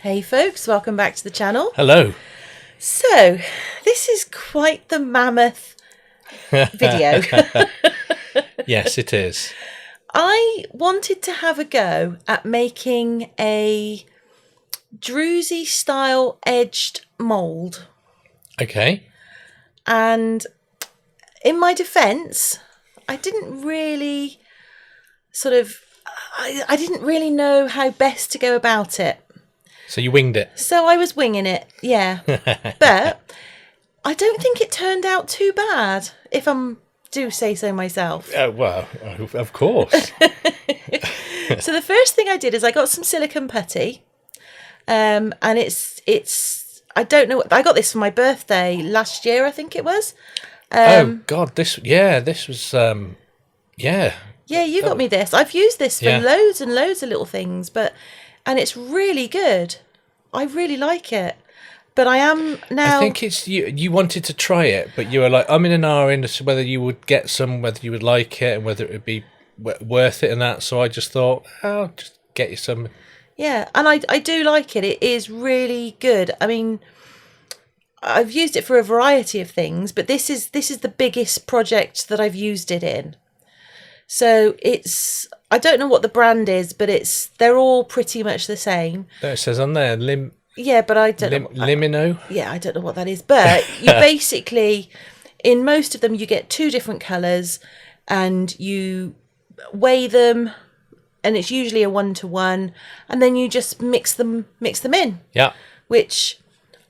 Hey folks, welcome back to the channel. Hello. So, this is quite the mammoth video. Yes, it is. I wanted to have a go at making a Druzy style edged mould. Okay. And in my defence, I didn't really I didn't really know how best to go about it. So you winged it. So I was winging it, yeah. But I don't think it turned out too bad, if I do say so myself. Well, of course. So the first thing I did is I got some silicone putty. And it's I don't know, I got this for my birthday last year, I think it was. Oh God, this was yeah. Yeah, you got me this. I've used this for loads and loads of little things, and it's really good. I really like it. But I am now... I think it's you wanted to try it, but you were like, I'm in an hour in as to whether you would get some, whether you would like it, and whether it would be worth it and that. So I just thought, I'll just get you some. Yeah, and I do like it. It is really good. I mean, I've used it for a variety of things, but this is the biggest project that I've used it in. So it's, I don't know what the brand is, but they're all pretty much the same. There it says on there, yeah, but I don't know. Limino? Yeah, I don't know what that is. But you basically, in most of them, you get two different colours and you weigh them, and it's usually a 1-to-1, and then you just mix them in. Yeah. Which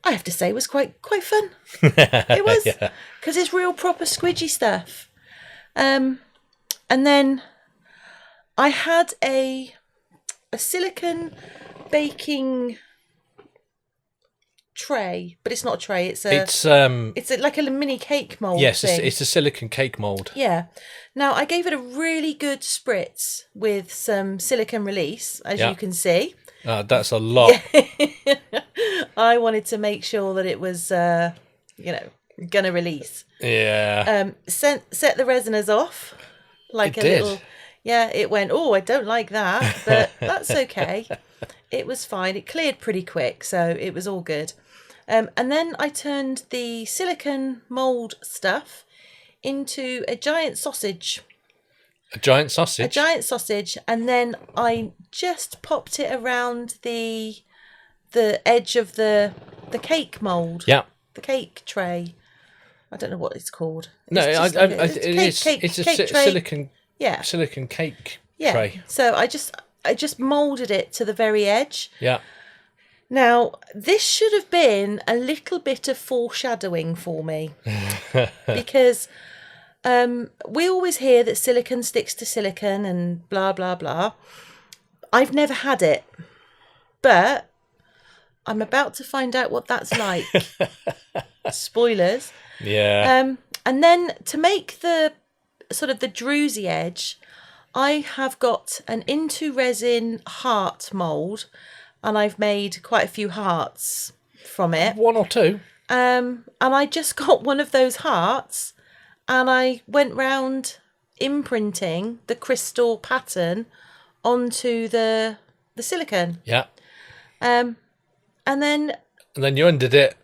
I have to say was quite fun. It was, because it's real proper squidgy stuff. And then I had a silicone baking tray, but it's not a tray. It's like a mini cake mold. Yes, thing. it's a silicone cake mold. Yeah. Now I gave it a really good spritz with some silicone release, as you can see. That's a lot. I wanted to make sure that it was, gonna release. Yeah. Set the resiners off. Like it a did. Little, yeah, it went, oh, I don't like that, but that's okay. It was fine. It cleared pretty quick, so it was all good. And then I turned the silicone mould stuff into a giant sausage. A giant sausage? A giant sausage, and then I just popped it around the edge of the cake mould. Yeah. The cake tray. I don't know what it's called. No, it's a silicone. Yeah. Silicone cake yeah. tray. So I just moulded it to the very edge. Yeah. Now, this should have been a little bit of foreshadowing for me because we always hear that silicone sticks to silicone and blah, blah, blah. I've never had it, but I'm about to find out what that's like. Spoilers. Yeah. And then to make the sort of the druzy edge, I have got an into resin heart mould, and I've made quite a few hearts from it. 1 or 2. And I just got one of those hearts, and I went round imprinting the crystal pattern onto the silicone. Yeah. And then you undid it.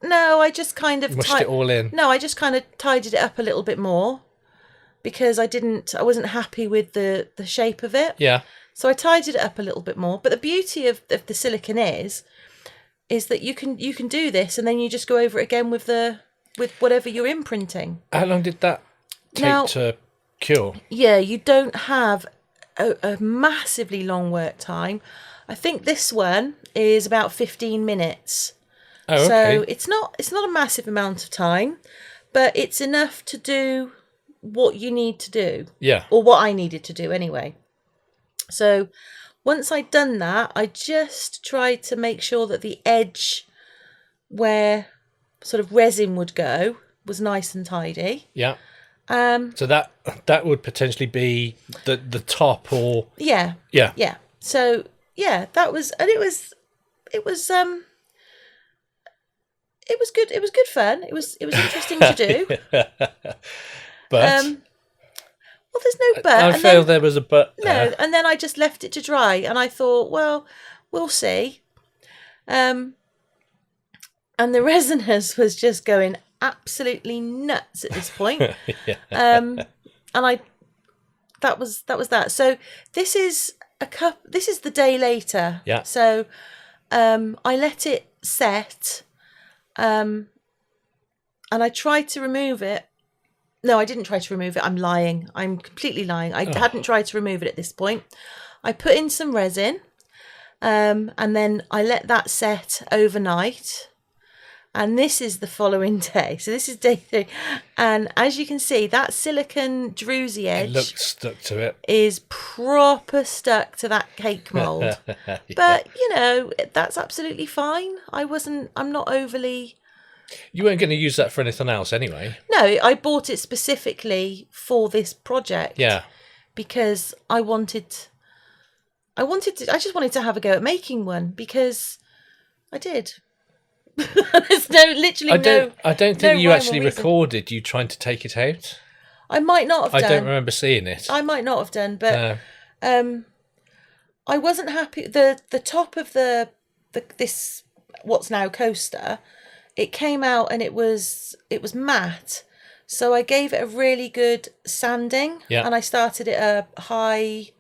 No, I just kind of mushed it all in. No, I just kind of tidied it up a little bit more because I wasn't happy with the shape of it. Yeah. So I tidied it up a little bit more. But the beauty of the silicone is that you can do this, and then you just go over it again with whatever you're imprinting. How long did that take to cure? Yeah, you don't have a massively long work time. I think this one is about 15 minutes. Oh, okay. So it's not a massive amount of time, but it's enough to do what you need to do. Yeah. Or what I needed to do anyway. So once I'd done that, I just tried to make sure that the edge where sort of resin would go was nice and tidy. Yeah. So that would potentially be the top, or yeah. So yeah, that was, and it was good. It was good fun. It was interesting to do. But well, there's no but. I feel there was a but. No, and then I just left it to dry, and I thought, well, we'll see. And the resiners was just going absolutely nuts at this point. Yeah. And that was that. So this is the day later. Yeah. So I let it set, and I tried to remove it. No, I didn't try to remove it. I'm lying. I'm completely lying. I hadn't tried to remove it at this point. I put in some resin, and then I let that set overnight. And this is the following day. So this is day 3. And as you can see, that silicone druzy edge It looks stuck to it. is proper stuck to that cake mould. Yeah. But, that's absolutely fine. I'm not overly... You weren't going to use that for anything else anyway. No, I bought it specifically for this project. Yeah. Because I just wanted to have a go at making one, because I did. There's I don't think you rhyme or actually reason. recorded you trying to take it out. I might not have done. I don't remember seeing it. I might not have done, but I wasn't happy. The top of this what's now coaster, it came out and it was matte. So I gave it a really good sanding, and I started it a high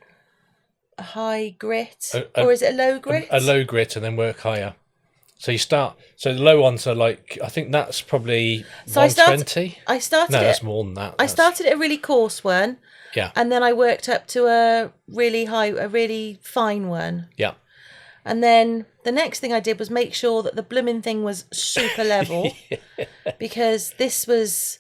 grit, or is it a low grit? A low grit, and then work higher. So you start. So the low ones are like, I think that's probably 120. I started. No, that's more than that. I started at a really coarse one. Yeah. And then I worked up to a really fine one. Yeah. And then the next thing I did was make sure that the blooming thing was super level, because this was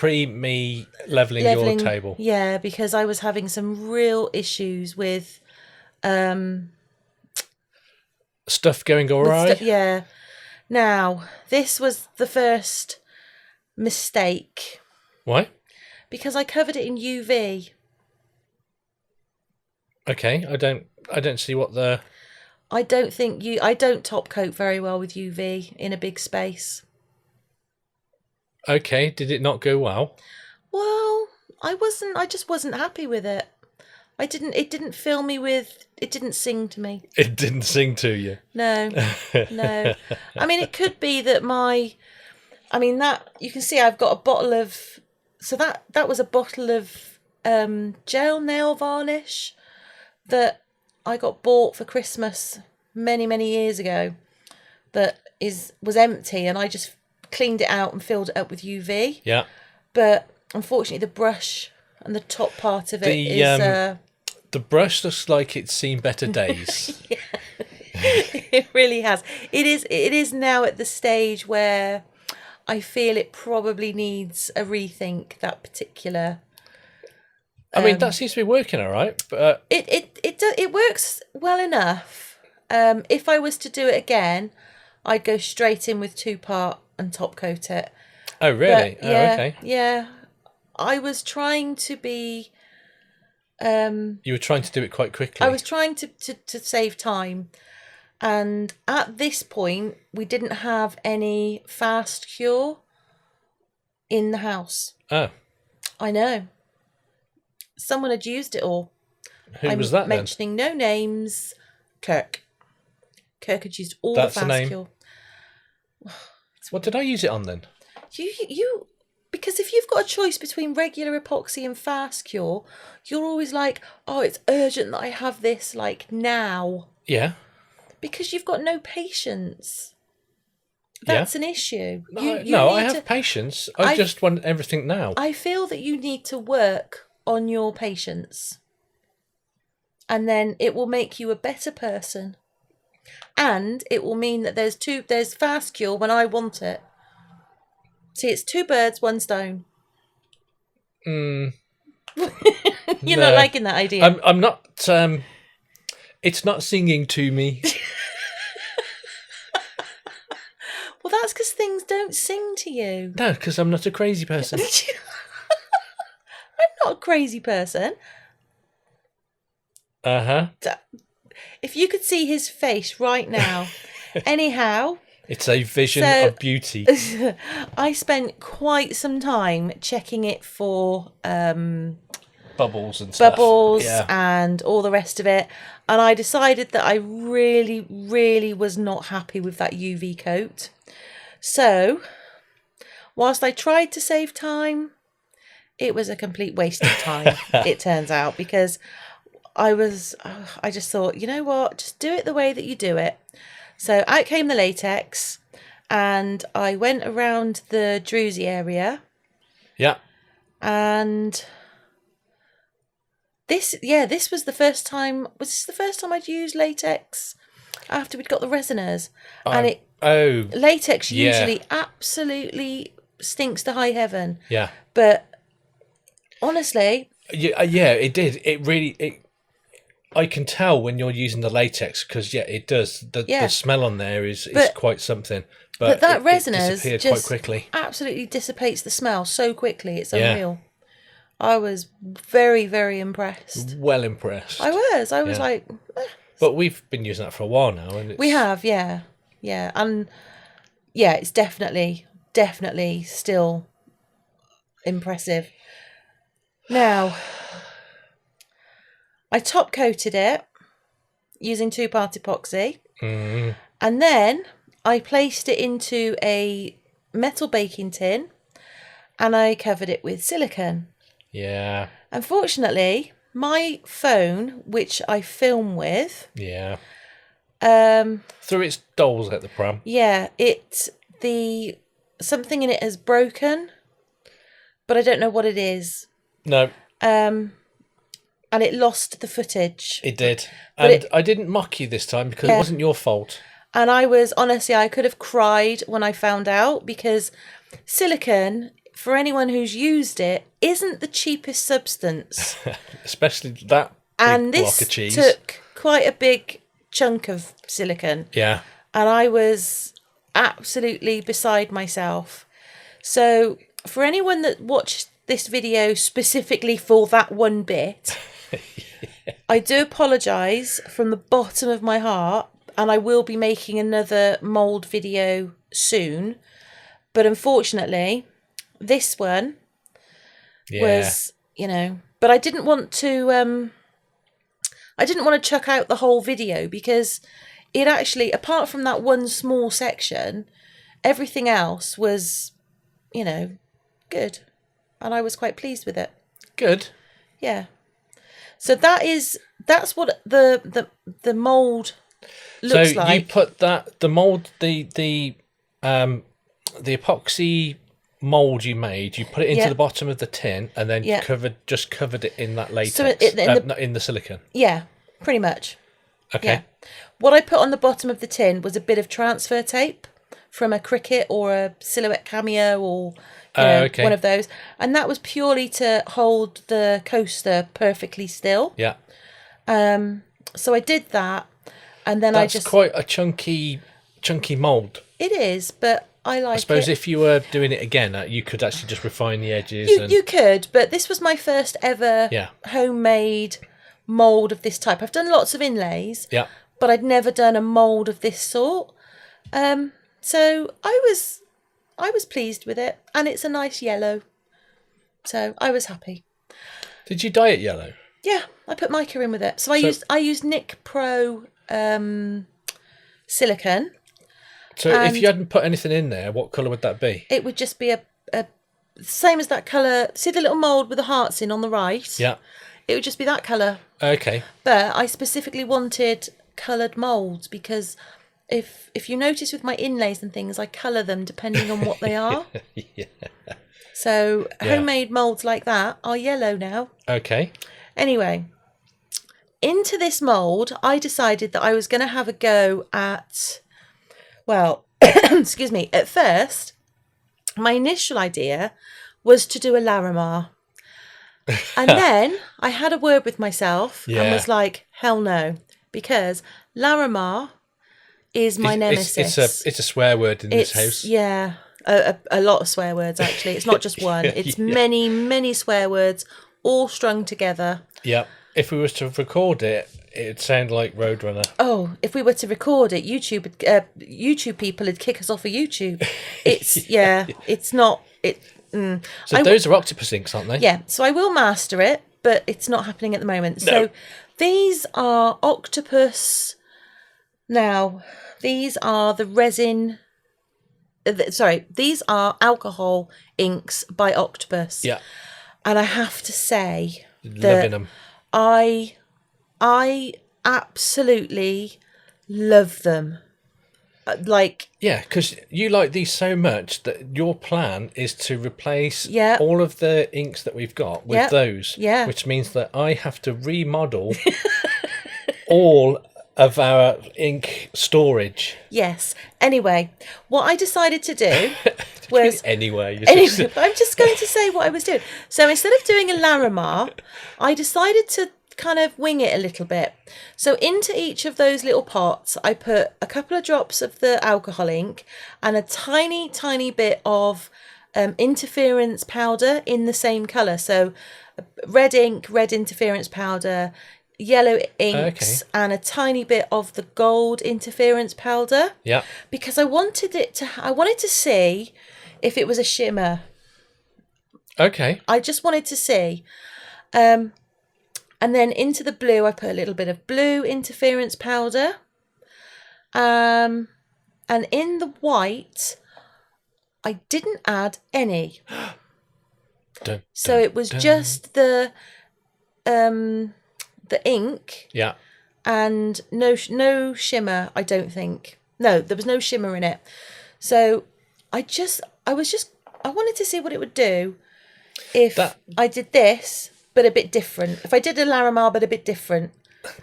me leveling your table. Yeah, because I was having some real issues with Stuff going all right. Yeah. Now, this was the first mistake. Why? Because I covered it in UV. Okay, I don't see what the... I don't top coat very well with UV in a big space. Okay, did it not go well? Well, I just wasn't happy with it. It didn't fill me with, it didn't sing to me. It didn't sing to you? No. I mean, it could be that that, you can see I've got a bottle of, so that was a bottle of gel nail varnish that I got bought for Christmas many, many years ago, that was empty, and I just cleaned it out and filled it up with UV. Yeah. But unfortunately, the brush and the top part of it is... the brush looks like it's seen better days. Yeah. It really has. It is now at the stage where I feel it probably needs a rethink, that particular... I mean, that seems to be working all right, but... It works well enough. If I was to do it again, I'd go straight in with 2-part and top coat it. Oh, really? But, yeah, okay. Yeah. I was trying to be... you were trying to do it quite quickly. I was trying to save time. And at this point, we didn't have any fast cure in the house. Oh. I know. Someone had used it all. Who was that then? Mentioning no names. Kirk had used all That's the the fast name. cure. What did I use it on then? You because if you've got a choice between regular epoxy and fast cure, you're always like, oh, it's urgent that I have this like now. Yeah. Because you've got no patience. That's an issue. I have patience. I just want everything now. I feel that you need to work on your patience. And then it will make you a better person. And it will mean that there's fast cure when I want it. See, it's 2 birds, 1 stone. You're not liking that idea. I'm not. It's not singing to me. Well, that's because things don't sing to you. No, because I'm not a crazy person. I'm not a crazy person. Uh-huh. If you could see his face right now. Anyhow. It's a vision of beauty. I spent quite some time checking it for bubbles and stuff. Bubbles Yeah. and all the rest of it. And I decided that I really, really was not happy with that UV coat. So, whilst I tried to save time, it was a complete waste of time, it turns out, because I just thought, you know what, just do it the way that you do it. So out came the latex, and I went around the Druzy area. Yeah. And this was the first time. Was this the first time I'd used latex after we'd got the resiners? And latex usually absolutely stinks to high heaven. Yeah. But honestly, yeah, it did. It really. I can tell when you're using the latex because it does. The smell on there is quite something. But that it resiners disappeared just quite quickly. Absolutely dissipates the smell so quickly. It's unreal. I was very, very impressed. Well impressed. I was like. But we've been using that for a while now, and we have, yeah, and it's definitely still impressive. Now, I top coated it using 2-part epoxy, and then I placed it into a metal baking tin, and I covered it with silicone. Yeah. Unfortunately, my phone, which I film with, threw its dolls at the pram. Yeah, something in it has broken, but I don't know what it is. No. And it lost the footage. It did. And I didn't mock you this time because it wasn't your fault. And I could have cried when I found out, because silicone, for anyone who's used it, isn't the cheapest substance. Especially that big block of cheese. And this took quite a big chunk of silicone. Yeah. And I was absolutely beside myself. So for anyone that watched this video specifically for that one bit, I do apologise from the bottom of my heart, and I will be making another mould video soon. But unfortunately, this one was, but I didn't want to chuck out the whole video, because it actually, apart from that one small section, everything else was, good. And I was quite pleased with it. Good. Yeah. So that's what the mould looks like. So you put the mould, the epoxy mould you made, you put it into the bottom of the tin, and then covered it in that latex. So in the silicone. Yeah, pretty much. Okay. Yeah. What I put on the bottom of the tin was a bit of transfer tape from a Cricut or a Silhouette Cameo or one of those, and that was purely to hold the coaster perfectly still. Yeah. So I did that, and then that's quite a chunky mould. It is, but I like it. I suppose if you were doing it again, you could actually just refine the edges. You could, but this was my first ever homemade mould of this type. I've done lots of inlays, but I'd never done a mould of this sort. So I was pleased with it, and it's a nice yellow. So I was happy. Did you dye it yellow? Yeah, I put mica in with it. So I used Nick Pro silicone. So if you hadn't put anything in there, what colour would that be? It would just be a same as that colour. See the little mould with the hearts in on the right? Yeah. It would just be that colour. Okay. But I specifically wanted coloured moulds, because if you notice with my inlays and things, I colour them depending on what they are. Yeah. So homemade moulds like that are yellow now. Okay. Anyway, into this mould, I decided that I was going to have a go at, excuse me, at first, my initial idea was to do a Larimar. And then I had a word with myself and was like, hell no, because Larimar is my nemesis. It's a swear word in this house. Yeah, a lot of swear words, actually. It's not just one. It's many, many swear words all strung together. Yeah. If we was to record it, it'd sound like Roadrunner. Oh, if we were to record it, YouTube people would kick us off of YouTube. It's it's not it. So those are octopus inks, aren't they? Yeah. So I will master it. but it's not happening at the moment. So these are octopus. Now, these are the resin. These are alcohol inks by Octopus. Yeah. And I have to say Loving them. I absolutely love them. Yeah, because you like these so much that your plan is to replace Yeah. all of the inks that we've got with those. Yeah. Which means that I have to remodel all of our ink storage. Yes. Anyway, what I decided to do was... Anyway, I'm just going to say what I was doing. So instead of doing a Larimar, I decided to kind of wing it a little bit. So into each of those little pots, I put a couple of drops of the alcohol ink and a tiny, tiny bit of interference powder in the same colour. So red ink, red interference powder, yellow inks, and a tiny bit of the gold interference powder. Yeah. Because I wanted to see if it was a shimmer. Okay. I just wanted to see. And then into the blue, I put a little bit of blue interference powder. And in the white, I didn't add any. So it was just the ink. Yeah. And no shimmer, I don't think. No, there was no shimmer in it. So I wanted to see what it would do if I did this, but a bit different. If I did a Larimar, but a bit different.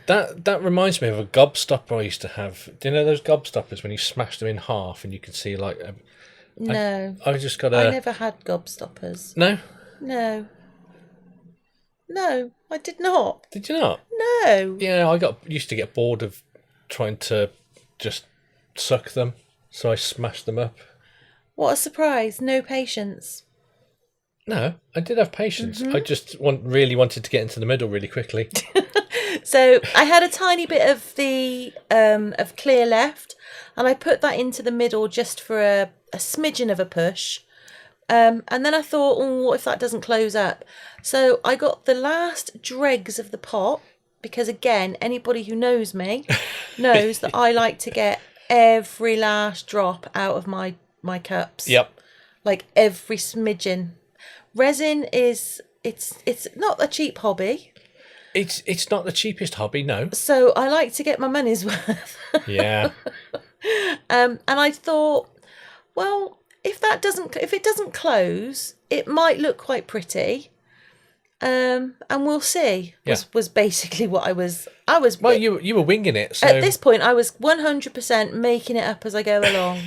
That reminds me of a gobstopper I used to have. Do you know those gobstoppers when you smash them in half and you can see like... No. I just got I never had gobstoppers. No? No, I did not. Did you not? No. Yeah, used to get bored of trying to just suck them, so I smashed them up. What a surprise. No patience. No, I did have patience. I just really wanted to get into the middle really quickly. So I had a tiny bit of the of clear left, and I put that into the middle just for a smidgen of a push. And then I thought, what if that doesn't close up? So I got the last dregs of the pot, because again, anybody who knows me knows that I like to get every last drop out of my cups. Yep. Like every smidgen. Resin it's not a cheap hobby. It's not the cheapest hobby, no. So I like to get my money's worth. Yeah. And I thought, well, if it doesn't close, it might look quite pretty. And we'll see. Was basically what I was. Well, you were winging it. So at this point, I was 100% making it up as I go along.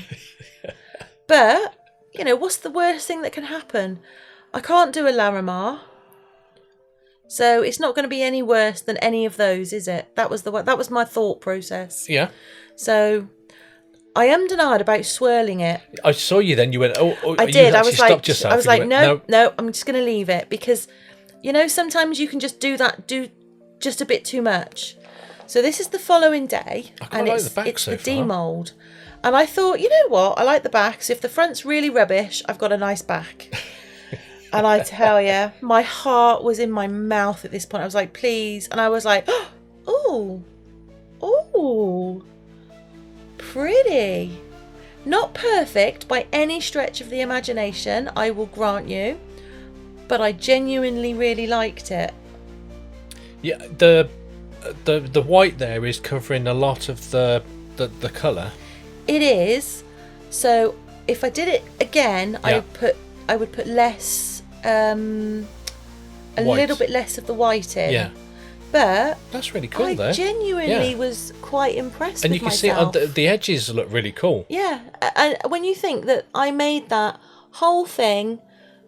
But what's the worst thing that can happen? I can't do a Larimar, so it's not going to be any worse than any of those, is it? That was my thought process. Yeah. So I ummed and ahed about swirling it. I saw you then. You went, I did. I was like, stopped yourself. I was like, no, I'm just going to leave it, because sometimes you can just do just a bit too much. So this is the following day, and like the back so the far. demold. And I thought, you know what? I like the back. So if the front's really rubbish, I've got a nice back. And I tell you, my heart was in my mouth at this point. I was like, please. And I was like, oh, pretty. Not perfect by any stretch of the imagination, I will grant you. But I genuinely really liked it. Yeah, the white there is covering a lot of the colour. It is. So if I did it again, Yeah. I would put less, a little bit less of the white in. Yeah. But that's really cool, though. I genuinely was quite impressed and with you can myself. see the edges look really cool. Yeah, and when you think that I made that whole thing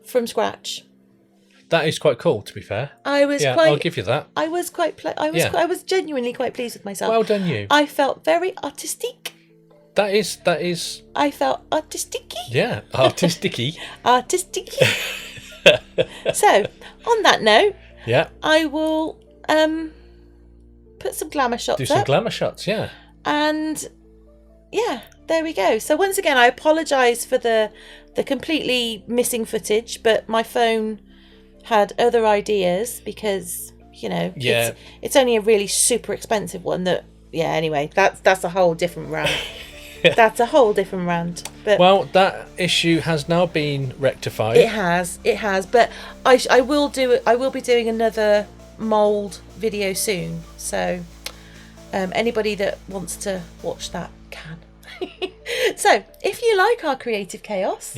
from scratch. That is quite cool, to be fair. I'll give you that. I was I was genuinely quite pleased with myself. Well done, you. I felt very artistic. That is. I felt artistic-y. Yeah, artistic-y. Artistic-y. So, on that note, yeah, I will put some glamour shots do some glamour shots, yeah. And yeah, there we go. So once again, I apologise for the completely missing footage, but my phone had other ideas because, you know, it's only a really super expensive one that, anyway, that's a whole different rant. That's a whole different rant. But well, that issue has now been rectified. It has, but I will be doing another mould video soon. So anybody that wants to watch that can. So if you like our creative chaos,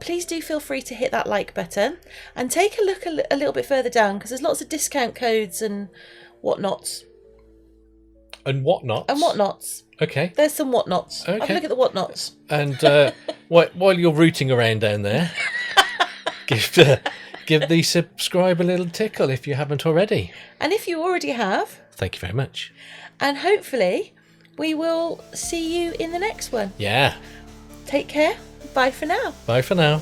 please do feel free to hit that like button and take a look a little bit further down, because there's lots of discount codes and whatnots. And whatnots. Okay. There's some whatnots. Okay. Have a look at the whatnots. And while you're rooting around down there, give the subscribe a little tickle if you haven't already. And if you already have, thank you very much. And hopefully we will see you in the next one. Yeah. Take care. Bye for now. Bye for now.